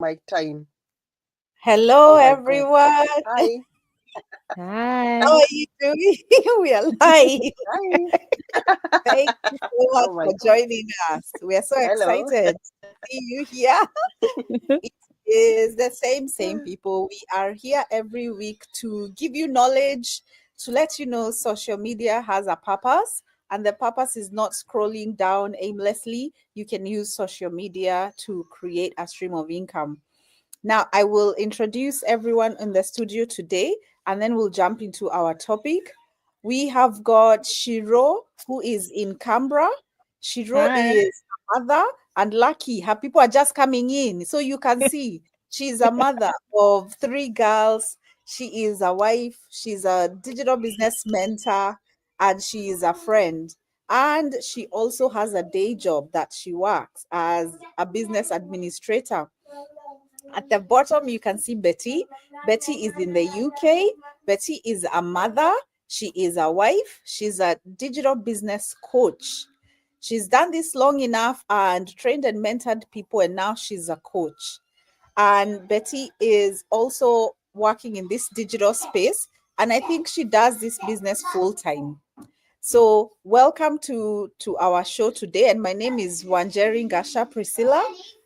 my time. Hello, Oh my God. everyone. Hi. How Hi. are you doing? We are live. Hi. Thank you so much Oh my for God. joining us. We are so Hello. excited to see you here. It is the same people. We are here every week to give you knowledge, to let you know social media has a purpose, and the purpose is not scrolling down aimlessly. You can use social media to create a stream of income. Now, I will introduce everyone in the studio today, and then we'll jump into our topic. We have got Shiro, who is in Canberra. Shiro Hi. is a mother, and Lucky, her people are just coming in. So you can see she's a mother of three girls. She is a wife, she's a digital business mentor, and she is a friend. And she also has a day job that she works as a business administrator. At the bottom, you can see Betty. Betty is in the UK. Betty is a mother. She is a wife. She's a digital business coach. She's done this long enough and trained and mentored people, and now she's a coach. And Betty is also working in this digital space. And I think she does this business full time. So, welcome to our show today. And my name is Wanjeri Gasha Priscilla,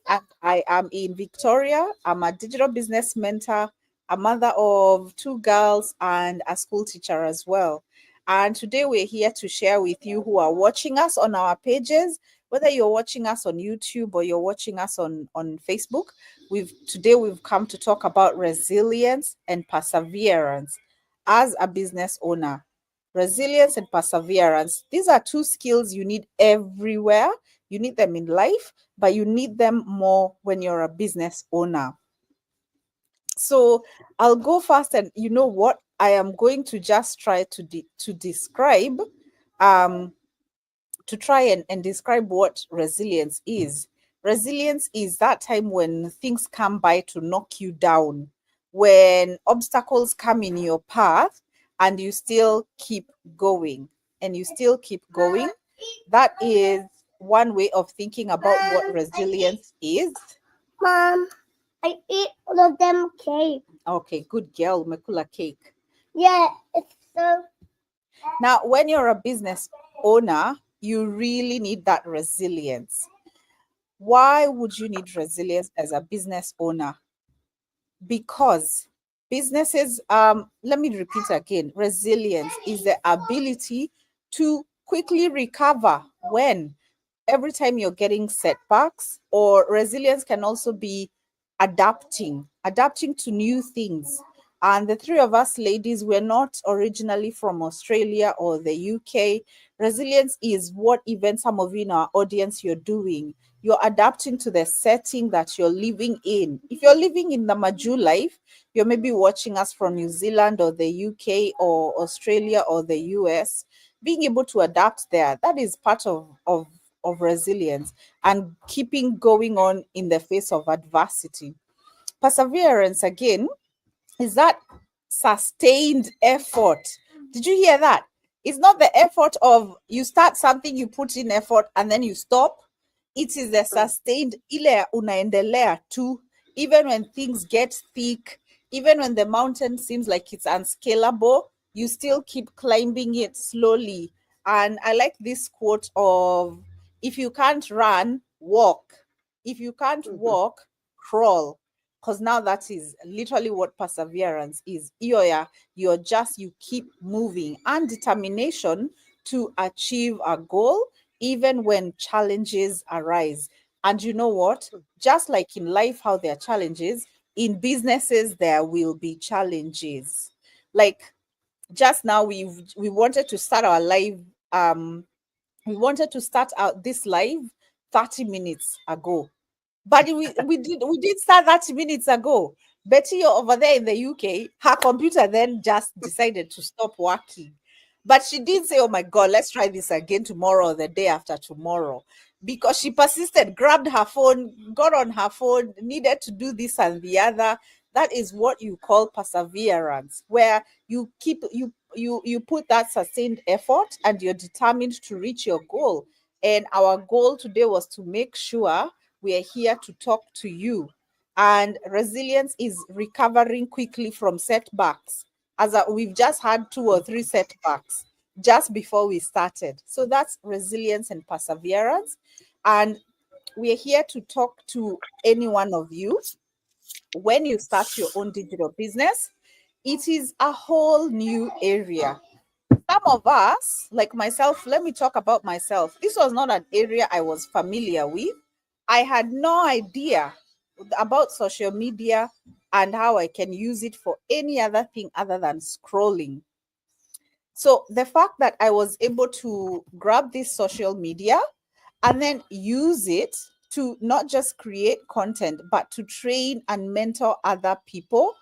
and I am in Victoria. I'm a digital business mentor, a mother of two girls, and a school teacher as well. And today we're here to share with you who are watching us on our pages, whether you're watching us on YouTube or you're watching us on Facebook. We've come to talk about resilience and perseverance as a business owner. Resilience and perseverance. These are two skills you need everywhere. You need them in life, but you need them more when you're a business owner. So I'll go first, and you know what? I am going to just try to describe, um, to try and describe what resilience is. Resilience is that time when things come by to knock you down, when obstacles come in your path, and you still keep going, and you still keep going. That is one way of thinking about what resilience is. Mom, I eat all of them cake. Okay, good girl, Mekula cake. Yeah, it's so. Now, when you're a business owner, you really need that resilience. Why would you need resilience as a business owner? Because businesses, let me repeat again, resilience is the ability to quickly recover when every time you're getting setbacks, or resilience can also be adapting to new things. And the three of us ladies, we're not originally from Australia or the UK. Resilience is what even some of you in our audience you're doing. You're adapting to the setting that you're living in. If you're living in the Maju life, you're maybe watching us from New Zealand or the UK or Australia or the US. Being able to adapt there, that is part of resilience and keeping going on in the face of adversity. Perseverance, again, is that sustained effort. Did you hear that? It's not the effort of you start something, you put in effort, and then you stop. It is the Mm. sustained ile unaendelea tu, even when things get thick, even when the mountain seems like it's unscalable, you still keep climbing it slowly. And I like this quote of, if you can't run, walk. If you can't Mhm. walk, crawl. Because now that is literally what perseverance is. You keep moving, and determination to achieve a goal even when challenges arise. And you know what? Just like in life, how there are challenges, in businesses there will be challenges. Like just now, we wanted to start our live. We wanted to start out this live 30 minutes ago, but we did start 30 minutes ago. Betty, you're over there in the UK, her computer then just decided to stop working. But she did say, oh my God, let's try this again tomorrow or the day after tomorrow. Because she persisted, grabbed her phone, got on her phone, needed to do this and the other. That is what you call perseverance, where you put that sustained effort and you're determined to reach your goal. And our goal today was to make sure we are here to talk to you. And resilience is recovering quickly from setbacks. We've just had 2 or 3 setbacks just before we started. So that's resilience and perseverance. And we're here to talk to any one of you. When you start your own digital business, it is a whole new area. Some of us, like myself, let me talk about myself. This was not an area I was familiar with. I had no idea about social media and how I can use it for any other thing other than scrolling. So the fact that I was able to grab this social media and then use it to not just create content, but to train and mentor other people,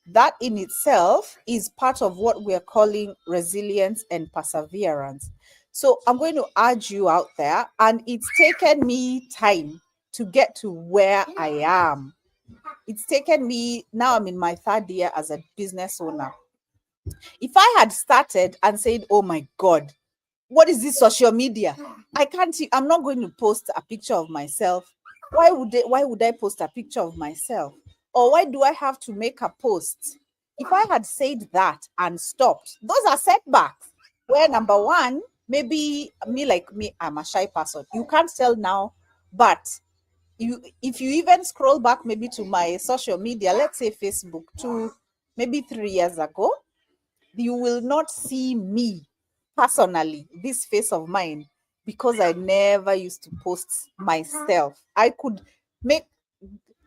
that in itself is part of what we're calling resilience and perseverance. So I'm going to urge you out there, and it's taken me time to get to where I am. It's taken me, now I'm in my 3rd year as a business owner. If I had started and said, oh my God, what is this social media? I'm not going to post a picture of myself. Why would I post a picture of myself? Or why do I have to make a post? If I had said that and stopped, those are setbacks. Where number one, maybe me, I'm a shy person. You can't tell now, but if you even scroll back maybe to my social media, let's say Facebook, to maybe 3 years ago, you will not see me personally, this face of mine, because I never used to post myself. I could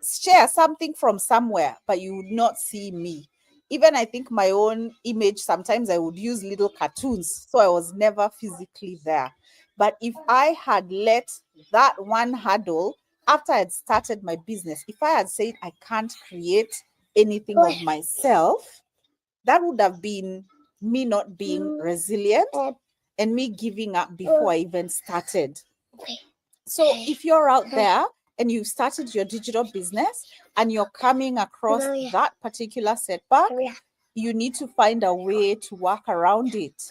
share something from somewhere, but you would not see me. Even I think my own image, sometimes I would use little cartoons, so I was never physically there. But if I had let that one hurdle, after I had started my business, if I had said I can't create anything of myself, that would have been me not being resilient and me giving up before I even started. So if you're out there and you've started your digital business and you're coming across that particular setback, you need to find a way to work around it.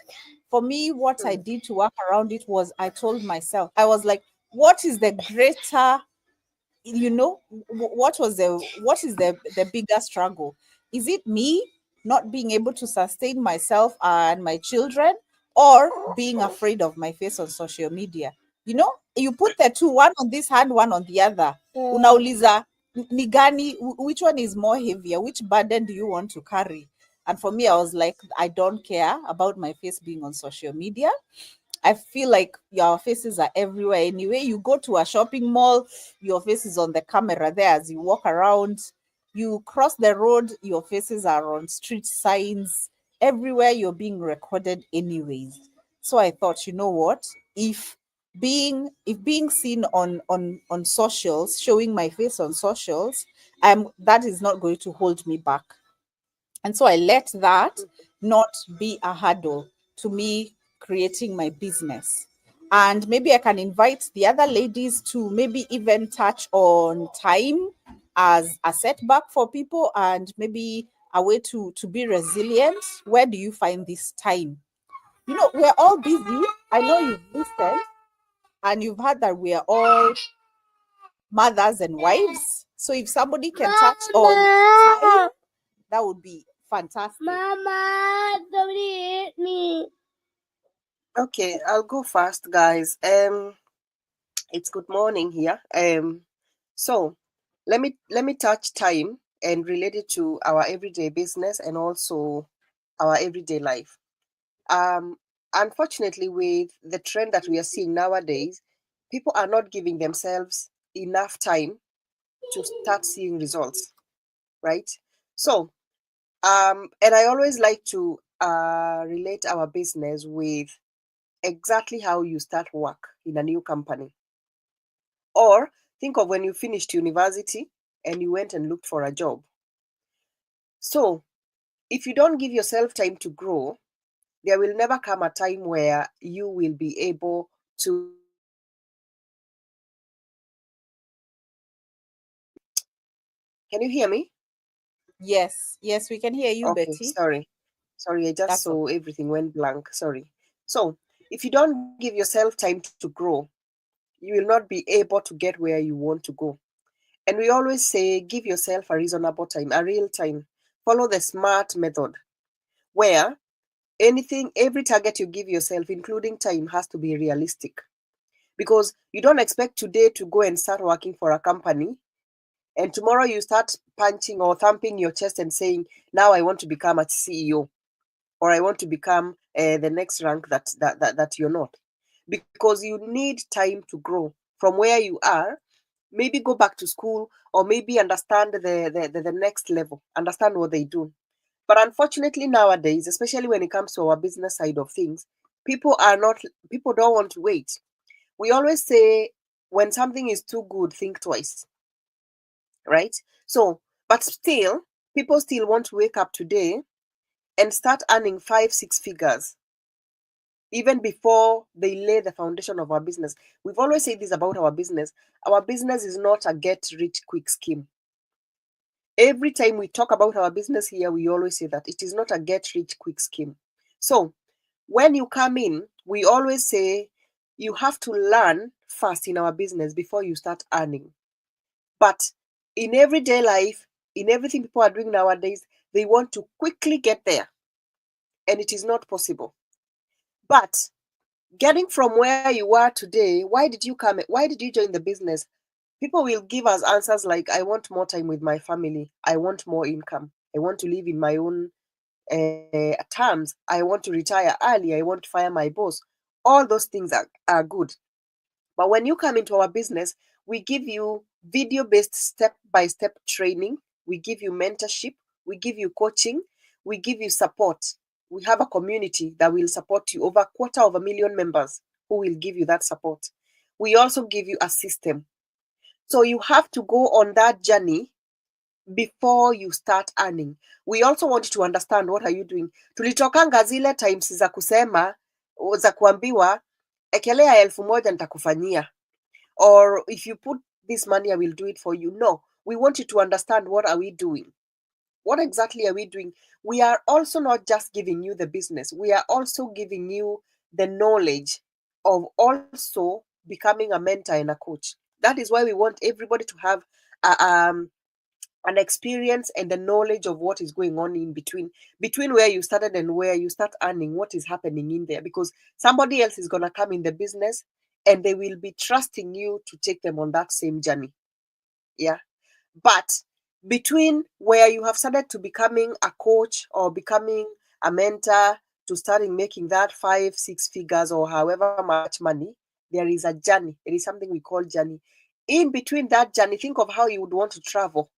For me, what I did to work around it was I told myself, I was like, what is the greater, what is the bigger struggle? Is it me not being able to sustain myself and my children, or being afraid of my face on social media? You put the two, one on this hand, one on the other. Unauliza ni gani, which one is more heavier? Which burden do you want to carry? And for me, I was like, I don't care about my face being on social media. I feel like your faces are everywhere anyway. You go to a shopping mall, your face is on the camera there as you walk around. You cross the road, your faces are on street signs. Everywhere you're being recorded anyways. So I thought, you know what? If being seen on socials, showing my face on socials, that is not going to hold me back. And so I let that not be a hurdle to me creating my business. And maybe I can invite the other ladies to maybe even touch on time as a setback for people, and maybe a way to be resilient. Where do you find this time? We're all busy. I know you've listened and you've heard that we are all mothers and wives. So if somebody can touch on time, that would be fantastic. Mama, don't hit me. Okay, I'll go first, guys. It's good morning here. So let me touch time and relate it to our everyday business and also our everyday life. Unfortunately, with the trend that we are seeing nowadays, people are not giving themselves enough time to start seeing results, right? So, and I always like to relate our business with exactly how you start work in a new company. Or think of when you finished university and you went and looked for a job. So, if you don't give yourself time to grow, there will never come a time where you will be able to. Can you hear me? Yes, we can hear you, Okay, Betty. sorry, I just That's saw everything went blank. Sorry. So, if you don't give yourself time to grow, you will not be able to get where you want to go. And we always say, give yourself a reasonable time, a real time. Follow the SMART method, where every target you give yourself, including time, has to be realistic. Because you don't expect today to go and start working for a company, and tomorrow you start punching or thumping your chest and saying, now I want to become a CEO, or I want to become the next rank that you're not. Because you need time to grow from where you are. Maybe go back to school, or maybe understand the next level, understand what they do. But unfortunately nowadays, especially when it comes to our business side of things, people don't want to wait. We always say, when something is too good, think twice, right? So, but still, people still want to wake up today and start earning 5, 6 figures even before they lay the foundation of our business. We've always said this about our business. Our business is not a get rich quick scheme. Every time we talk about our business here, we always say that it is not a get rich quick scheme. So when you come in, we always say you have to learn first in our business before you start earning. But in everyday life, in everything people are doing nowadays, they want to quickly get there. And it is not possible. But getting from where you are today, why did you join the business? People will give us answers like, I want more time with my family, I want more income, I want to live in my own terms, I want to retire early, I want to fire my boss. All those things are good. But when you come into our business, we give you video-based step-by-step training, we give you mentorship, we give you coaching, we give you support. We have a community that will support you, over 250,000 members who will give you that support. We also give you a system. So you have to go on that journey before you start earning. We also want you to understand, what are you doing. Tulitokanga zile times za kusema, za kuambiwa, ekelea 1,000 nitakufanyia, or if you put this money I will do it for you. No, we want you to understand, what are we doing. What exactly are we doing? We are also not just giving you the business, we are also giving you the knowledge of also becoming a mentor and a coach. That is why we want everybody to have an experience and the knowledge of what is going on in between where you started and where you start earning, what is happening in there. Because somebody else is going to come in the business and they will be trusting you to take them on that same journey. Yeah. But between where you have started to becoming a coach or becoming a mentor to starting making that 5, 6 figures or however much money, there is a journey. There is something we call journey. In between that journey, think of how you would want to travel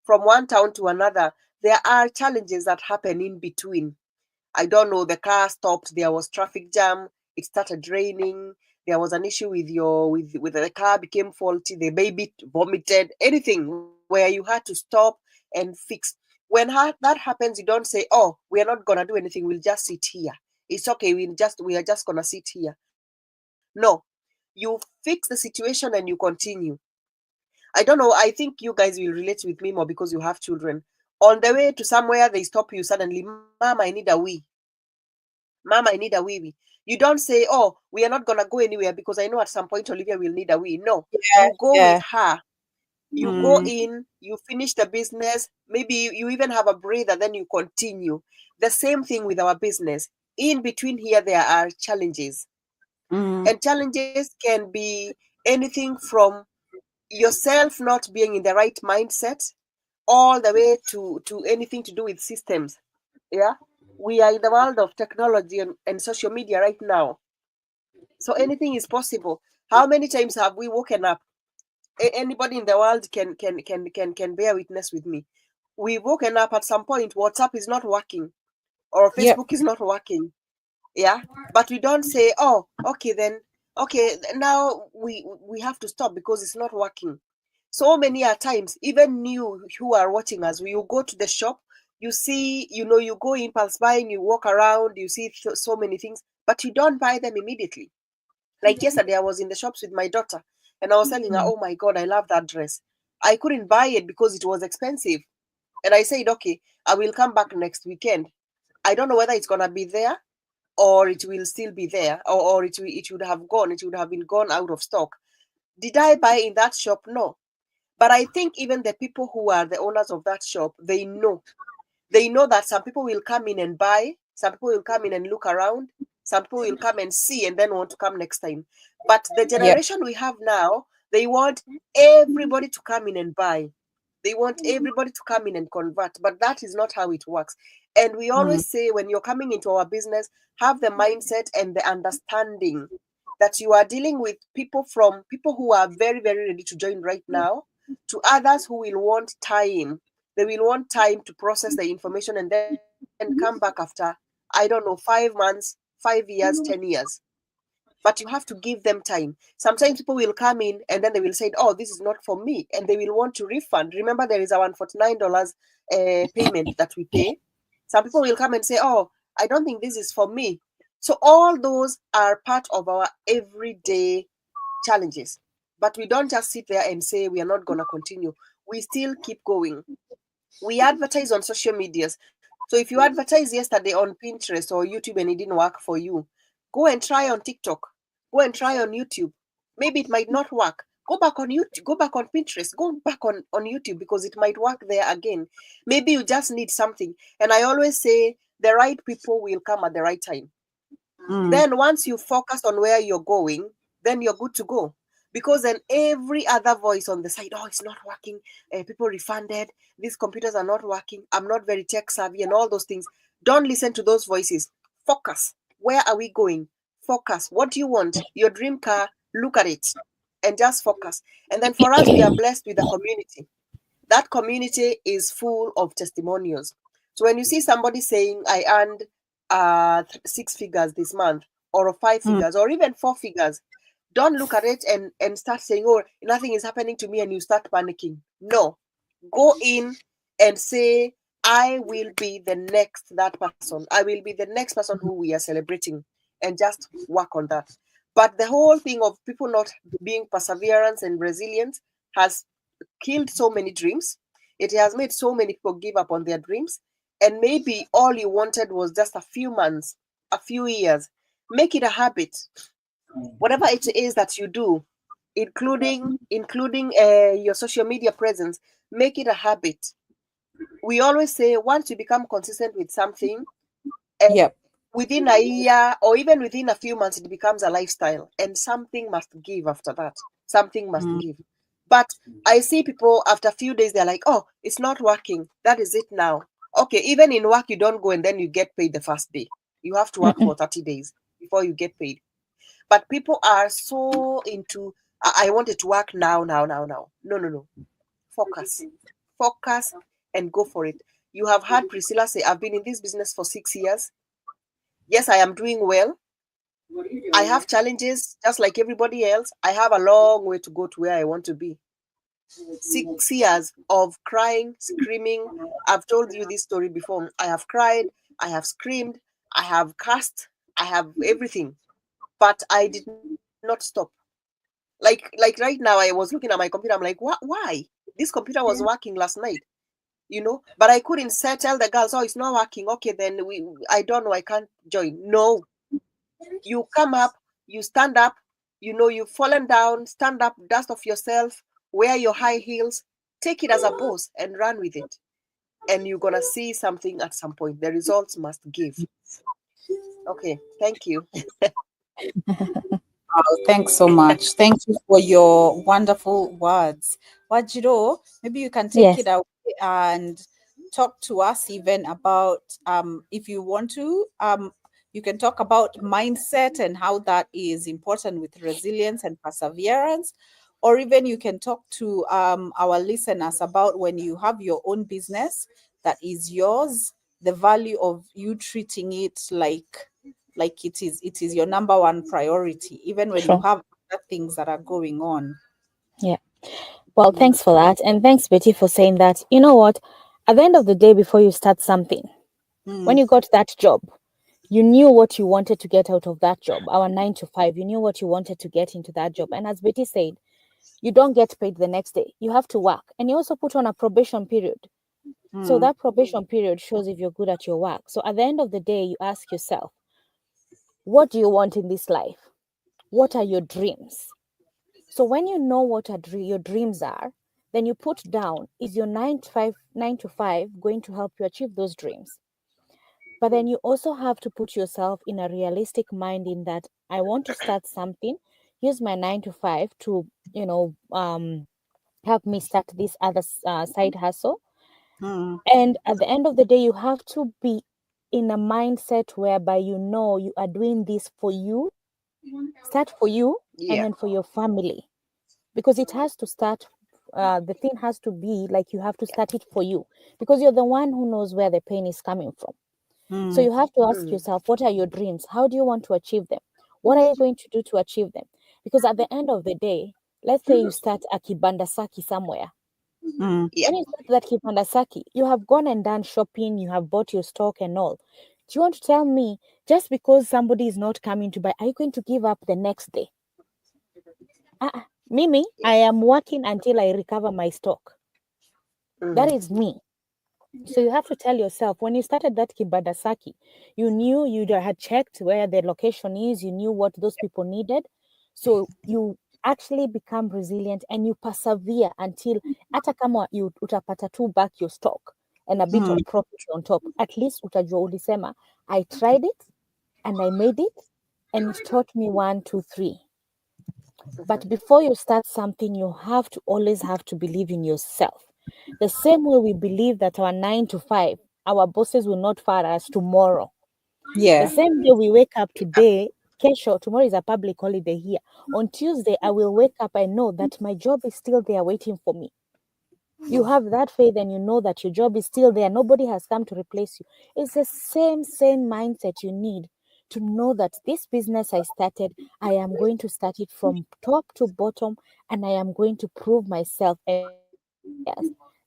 from one town to another. There are challenges that happen in between. I don't know, the car stopped, there was traffic jam, it started raining, there was an issue with the car became faulty, the baby vomited, anything where you had to stop and fix. When that happens, you don't say, oh, we are not gonna do anything, we'll just sit here. It's okay, we are just gonna sit here. No, you fix the situation and you continue. I don't know, I think you guys will relate with me more because you have children. On the way to somewhere, they stop you suddenly, Mom, I need a wee. Mom, I need a wee. You don't say, oh, we are not going to go anywhere because I know at some point Olivia will need a wee. No, you go with her. You go in, you finish the business. Maybe you even have a breather, then you continue. The same thing with our business. In between here, there are challenges. And challenges can be anything from yourself not being in the right mindset all the way to anything to do with systems. Yeah, we are in the world of technology and social media right now, so anything is possible. How many times have we woken up? Anybody in the world can bear witness with me. We've woken up at some point, WhatsApp is not working or Facebook is not working. Yeah, but we don't say, oh, okay, now we have to stop because it's not working. So many times, even you who are watching us, you go to the shop, you see, you go impulse buying, you walk around, you see so many things, but you don't buy them immediately. Like yesterday, I was in the shops with my daughter and I was telling her, oh my God, I love that dress. I couldn't buy it because it was expensive. And I said, okay, I will come back next weekend. I don't know whether it's going to be there or it will still be there, or it would have been gone out of stock. Did I buy in that shop? No. But I think even the people who are the owners of that shop, they know that some people will come in and buy, some people will come in and look around, some people will come and see and then want to come next time. But the generation we have now, they want everybody to come in and buy. They want everybody to come in and convert, but that is not how it works. And we always say, when you're coming into our business, have the mindset and the understanding that you are dealing with people, from people who are very, very ready to join right now to others who will want time. They will want time to process the information and then come back after, I don't know, 5 months, 5 years, 10 years. But you have to give them time. Sometimes people will come in and then they will say, oh, this is not for me, and they will want to refund. Remember, there is a $149 payment that we pay. Some people will come and say, oh, I don't think this is for me. So all those are part of our everyday challenges. But we don't just sit there and say we are not going to continue. We still keep going. We advertise on social medias. So if you advertise yesterday on Pinterest or YouTube and it didn't work for you, go and try on TikTok. Go and try on YouTube. Maybe it might not work. Go back on YouTube, go back on Pinterest, go back on YouTube, because it might work there again. Maybe you just need something. And I always say the right people will come at the right time. Then once you focus on where you're going, then you're good to go. Because then every other voice on the side, oh, it's not working, people refunded, these computers are not working, I'm not very tech savvy, and all those things. Don't listen to those voices. Focus. Where are we going? Focus. What do you want? Your dream car, look at it and just focus. And then for us, we are blessed with a community. That community is full of testimonials. So when you see somebody saying, I earned 6 figures this month, or 5 figures, or even 4 figures, don't look at it and start saying, oh, nothing is happening to me, and you start panicking. No. Go in and say, I will be the next that person. I will be the next person who we are celebrating, and just work on that. But the whole thing of people not being perseverance and resilient has killed so many dreams. It has made so many people give up on their dreams. And maybe all you wanted was just a few months, a few years. Make it a habit. Whatever it is that you do, including your social media presence, make it a habit. We always say, once you become consistent with something, within a year or even within a few months, it becomes a lifestyle, and something must give after that. Something must give. But I see people after a few days, they're like, oh, it's not working. That is it now. Okay, even in work, you don't go and then you get paid the first day. You have to work for 30 days before you get paid. But people are so into, I want it to work now. No. Focus. Focus and go for it. You have heard Priscilla say, I've been in this business for 6 years. Yes, I am doing well. I have challenges just like everybody else. I have a long way to go to where I want to be. 6 years of crying, screaming. I've told you this story before. I have cried, I have screamed, I have cursed, I have everything. But I did not stop. Like right now, I was looking at my computer. I'm like, what? Why? This computer was working last night, but I couldn't tell the girls, oh, it's not working. Okay, then I don't know, I can't join. No. You come up, you stand up, you've fallen down, stand up, dust off yourself, wear your high heels, take it as a boss and run with it. And you're going to see something at some point. The results must give. Okay, thank you. Oh, thanks so much. Thank you for your wonderful words. Wajiro, maybe you can take it away and talk to us even about, if you want to, you can talk about mindset and how that is important with resilience and perseverance. Or even you can talk to our listeners about when you have your own business that is yours, the value of you treating it like it is your number one priority, even when you have other things that are going on. Yeah. Well, thanks for that. And thanks, Betty, for saying that. You know what? At the end of the day, before you start something, when you got that job, you knew what you wanted to get out of that job. Our 9 to 5, you knew what you wanted to get into that job. And as Betty said, you don't get paid the next day. You have to work. And you also put on a probation period. So that probation period shows if you're good at your work. So at the end of the day, you ask yourself, what do you want in this life? What are your dreams? So when you know what your dreams are, then you put down, is your 9 to 5 going to help you achieve those dreams? But then you also have to put yourself in a realistic mind in that I want to start something, use my 9 to 5 to, help me start this other side hustle. And at the end of the day, you have to be in a mindset whereby you are doing this for you, start for you, and Yeah. then for your family. Because it has to start, the thing has to be like you have to start it for you, because you're the one who knows where the pain is coming from. So you have to ask yourself, what are your dreams? How do you want to achieve them? What are you going to do to achieve them? Because at the end of the day, let's say you start a kibandasaki somewhere. Yeah. When you start that kibandasaki, you have gone and done shopping, you have bought your stock and all. Do you want to tell me just because somebody is not coming to buy, are you going to give up the next day? Mimi, I am working until I recover my stock. That is me. So you have to tell yourself, when you started that kibandasaki, you knew you had checked where the location is, you knew what those people needed. So you actually become resilient and you persevere until hata kama you utapata tu back your stock and a bit of profit on top. At least utajua ulisema, I tried it and I made it and it taught me 1, 2, 3. But before you start something, you have to always have to believe in yourself. The same way we believe that our 9 to 5, our bosses will not fire us tomorrow. The same day we wake up today, kesho, tomorrow is a public holiday here. On Tuesday, I will wake up and know that my job is still there waiting for me. You have that faith and you know that your job is still there. Nobody has come to replace you. It's the same mindset you need to know that this business I started, I am going to start it from top to bottom, and I am going to prove myself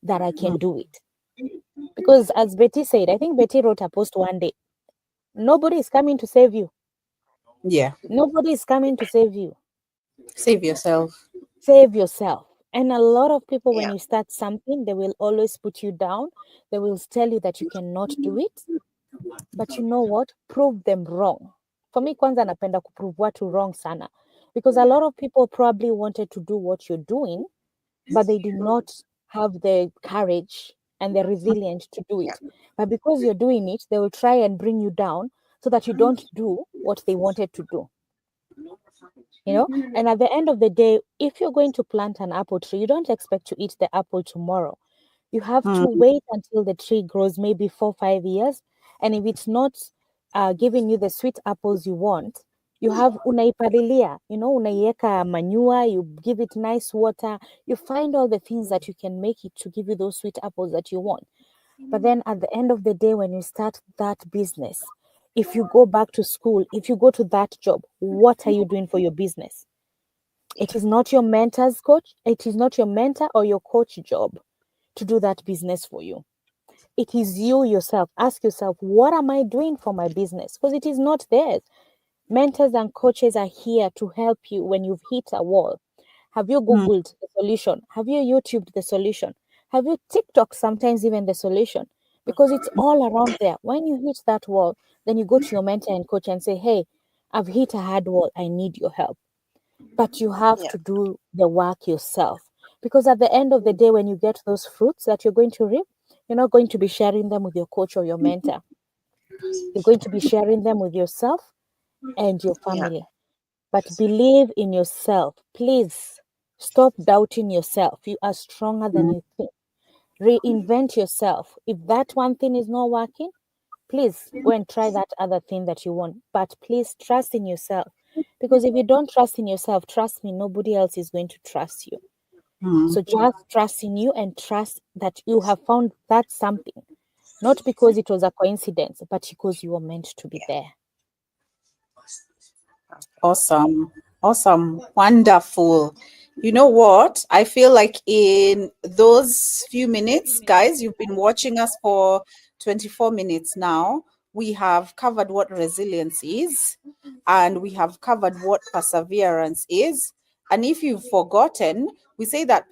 that I can do it. Because as Betty said, I think Betty wrote a post one day, nobody is coming to save you. Nobody is coming to save you. Save yourself. Save yourself. And a lot of people, when Yeah. you start something, they will always put you down. They will tell you that you cannot do it. But you know what? Prove them wrong. For me, kwanza napenda kuprove watu wrong sana. Because a lot of people probably wanted to do what you're doing, but they did not have the courage and the resilience to do it. But because you're doing it, they will try and bring you down so that you don't do what they wanted to do. And at the end of the day, if you're going to plant an apple tree, you don't expect to eat the apple tomorrow. You have to wait until the tree grows, maybe 4, 5 years. And if it's not giving you the sweet apples you want, you have unaipalilia, unaiweka manure, you give it nice water, you find all the things that you can make it to give you those sweet apples that you want. But then at the end of the day, when you start that business, if you go back to school, if you go to that job, what are you doing for your business? It is not your mentor's coach. It is not your mentor or your coach job to do that business for you. It is you yourself. Ask yourself, what am I doing for my business? Because it is not theirs. Mentors and coaches are here to help you when you've hit a wall. Have you Googled the solution? Have you YouTubed the solution? Have you TikTok sometimes even the solution? Because it's all around there. When you hit that wall, then you go to your mentor and coach and say, hey, I've hit a hard wall. I need your help. But you have to do the work yourself. Because at the end of the day, when you get those fruits that you're going to reap, you're not going to be sharing them with your coach or your mentor. You're going to be sharing them with yourself and your family. But believe in yourself. Please stop doubting yourself. You are stronger than you think. Reinvent yourself. If that one thing is not working, please go and try that other thing that you want. But please trust in yourself. Because if you don't trust in yourself, trust me, nobody else is going to trust you. So just trust in you and trust that you have found that something. Not because it was a coincidence, but because you were meant to be there. Awesome. Wonderful. You know what? I feel like in those few minutes, guys, you've been watching us for 24 minutes now. We have covered what resilience is, and we have covered what perseverance is. And if you've forgotten, we say that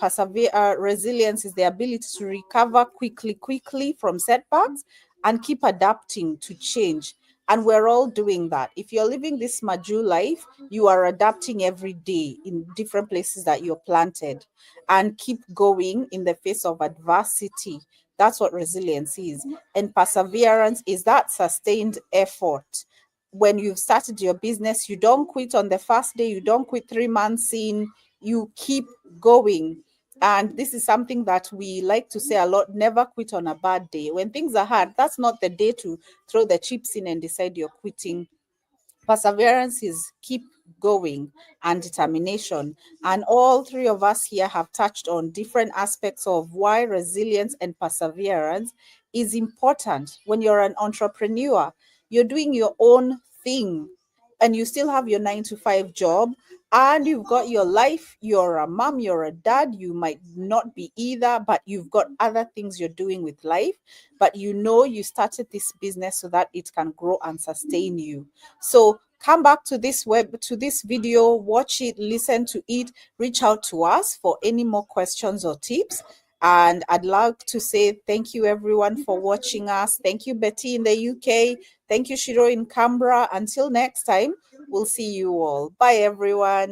resilience is the ability to recover quickly from setbacks and keep adapting to change. And we're all doing that. If you're living this Maju life, you are adapting every day in different places that you're planted, and keep going in the face of adversity. That's what resilience is. And perseverance is that sustained effort. When you've started your business, you don't quit on the first day, you don't quit 3 months in, you keep going. And this is something that we like to say a lot: never quit on a bad day. When things are hard, that's not the day to throw the chips in and decide you're quitting. Perseverance is keep going, and determination. And all three of us here have touched on different aspects of why resilience and perseverance is important. When you're an entrepreneur, you're doing your own thing, and you still have your 9 to 5 job, and you've got your life. You're a mom, you're a dad, you might not be either, but you've got other things you're doing with life. But you know you started this business so that it can grow and sustain you. So come back to this video, watch it, listen to it, reach out to us for any more questions or tips. And I'd like to say thank you everyone for watching us. Thank you, Betty in the UK. Thank you, Shiro in Canberra. Until next time, we'll see you all. Bye everyone.